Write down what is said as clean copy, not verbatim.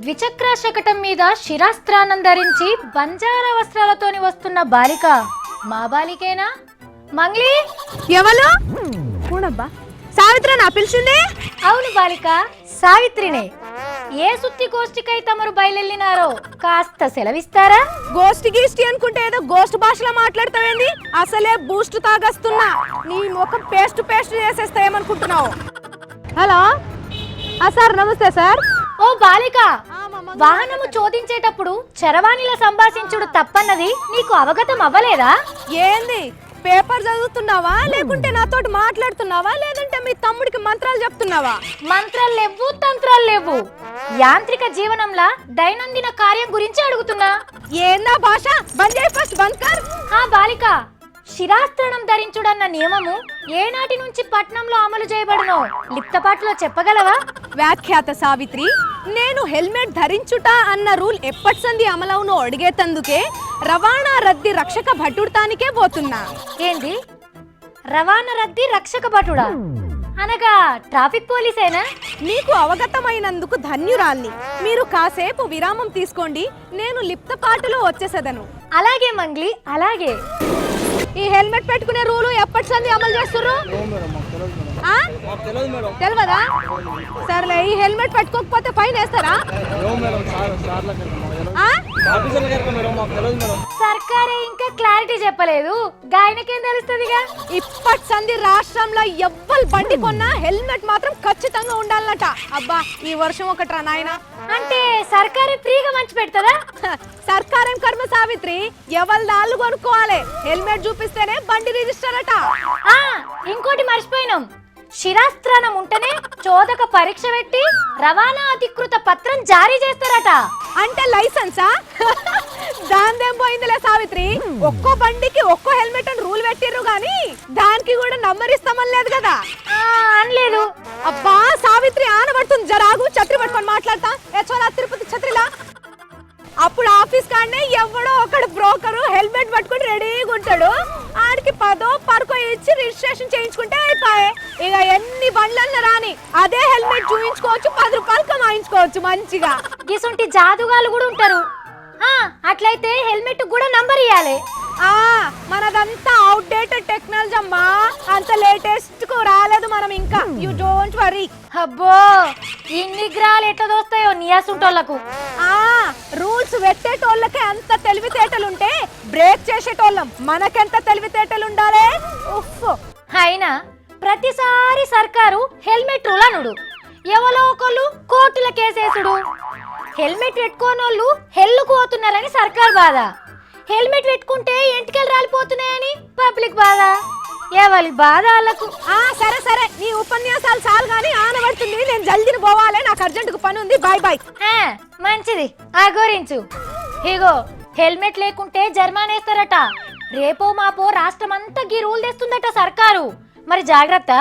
ద్విచక్ర శకటం మీద శిరాస్త్రానం ధరించి బంజారా వస్త్రాలతోని వస్తున్న బాలిక మా బాలికేనా? మంగ్లీ ఎవరు? కూడబ్బా సావిత్రి నా పిలిచింది. అవును బాలిక, సావిత్రినే. ఏ సుత్తి గోష్ఠికై తమరు బయలుదేరినారో కాస్త సెలవిస్తారా? గోష్టి గీష్టి అనుకుంటే ఏదో గోస్ట్ భాషలో మాట్లాడతావేంది? అసలే బూస్ట్ తాగస్తున్నా. నీ ముఖం పేస్ట్ పేస్ట్ చేసేస్తా ఏమనుకుంటున్నావు? హలో సార్, నమస్తే సార్. ఓ బాలిక, వాహనము చోదించేటప్పుడు చరవాణిల సంభాషించుడు తప్పన్నది నీకు అవగతం అవ్వలేదా? ఏంది పేపర్ చదువుతున్నావా, లేకుంటే నాతోటి మాట్లాడుతున్నావా, లేదంటే మీ తమ్ముడికి మంత్రాలు చెప్తున్నావా? మంత్రాలు లేవు, తంత్రాలు లేవు. యాంత్రిక జీవనంలా దైనందిన కార్యం గురించి అడుగుతున్నా. ఏందా భాష? బంద్ చేయి, ఫస్ట్ బంద్ కర్. ఆ బాలిక, శిరాస్త్రణం ధరించుడన్న నియమము ఏనాటి నుంచి పట్నంలో అమలు చేయబడునో లిప్తపాటులో చెప్పగలవా? వ్యాఖ్యాత సావిత్రి, నేను హెల్మెట్ ధరించుట అన్న రూల్ ఎప్పటి సంది అమలవునో అడిగేతందుకే రవాణా రద్దీ రక్షక భటుడతానికే పోతున్నా. ఏంది? రవాణా రద్దీ రక్షక భటుడా అనగా ట్రాఫిక్ పోలీసేనా? మీకు అవగతమైనందుకు ధన్యురాల్ని. మీరు కాసేపు విరామం తీసుకోండి, నేను లిప్తపాటులో వచ్చేసేదను. అలాగే మంగ్లీ, అలాగే. ఈ హెల్మెట్ పెట్టుకునే రూలు ఎప్పటి సంది అమలు చేస్తుర్రు? తెలియదా? సర్లే, ఈ హెల్మెట్ పెట్టుకోకపోతే ఫైన్ వేస్తారా? సర్కారే ఇంకా క్లారిటీ చెప్పలేదు, గాయనకేం తెలుస్తుందిగా. ఇప్పటి సంది రాష్ట్రంలో ఎవ్వరు బండి కొన్నా హెల్మెట్ మాత్రం ఖచ్చితంగా ఉండాలన్నట. అబ్బా, ఈ వర్షం ఒకట్రా నాయన. అంటే సర్కారే ఫ్రీగా మంచి పెడతదా? సర్కారేం కర్మ సావిత్రి, ఎవరి దాళ్ళు కొనుక్కోవాలి. హెల్మెట్ చూపిస్తేనే బండి రిజిస్టర్ అట. ఇంకోటి మర్చిపోయినాం, శిరాస్త్రానం ఉంటేనే చోదక పరీక్ష పెట్టి రవాణా అధికృత పత్రం జారీ చేస్తారట. అంటే లైసెన్సా? దానిదేం పోయిందిలే సావిత్రి. ఒక్కో బండికి ఒక్కో హెల్మెట్ అని రూల్ పెట్టిర్రు గాని దానికి కూడా నంబర్ ఇస్తామని లేదు కదా. అనలేదు. అబ్బా సావిత్రి, ఆనబడుతుంది, జరాగు. ఛత్రి పట్టుకొని మాట్లాడతా. ఎచ్చోలా తిరుపతి ఛత్రిలా. అప్పుడు ఆఫీస్ కాడనే ఎవడో ఒకడు బ్రోకరు హెల్మెట్ పట్టుకుని రెడీగా ఉంటాడు. ఆడికి 10 పర్కో ఇచ్చి రిజిస్ట్రేషన్ చేయించుకుంటే అయిపోయే. ఇక ఎన్ని బండ్లన్నా రాని అదే హెల్మెట్ చూయించుకోవచ్చు, 10 రూపాయలు కమాయించుకోవచ్చు మంచిగా. గిసుంటి జాదుగాలు కూడా ఉంటారు. అట్లయితే హెల్మెట్ కూడా నంబర్ ఇయ్యాలి. మనదంతా అవుట్డేటెడ్ టెక్నాలజీ అమ్మా, అంత లేటెస్ట్ కు రాలేదు మనం ఇంకా. You don't worry. అబ్బో, ఇన్ని గ్రాలు ఎట్లా దోస్తాయో నియాసుంటోళ్లకు. రూల్స్ పెట్టేటోళ్ళకే అంత తెలివితేటలుంటే బ్రేక్ చేసేటోళ్ళం మనకెంత తెలివితేటలు ఉండాలి. అయినా ప్రతిసారి సర్కారు హెల్మెట్ రూల్ అనుడు, ఎవరో ఒకళ్ళు కోర్టుల కేసేసుడు. హెల్మెట్ పెట్టుకోనోళ్ళు హెల్లుకు పోతున్నారని సర్కార్ బాధ, హెల్మెట్ పెట్టుకుంటే ఎంటికలు రాలిపోతున్నాయని పబ్లిక్ బాధ. ఎవరి బాధ వాళ్ళకు. సరే సరే, నీ ఉపన్యాసాలు చాలు గానీ ఆనబడుతుంది. నేను జల్దీని పోవాలి, నాకు అర్జెంటుకు పని ఉంది. Bye bye. మంచిది, ఆగోరించు. ఇగో, హెల్మెట్ లేకుంటే జరిమానేస్తారట. రేపో మాపో రాష్ట్రం అంతా గీ రూల్ తెస్తుందట సర్కారు. మరి జాగ్రత్త.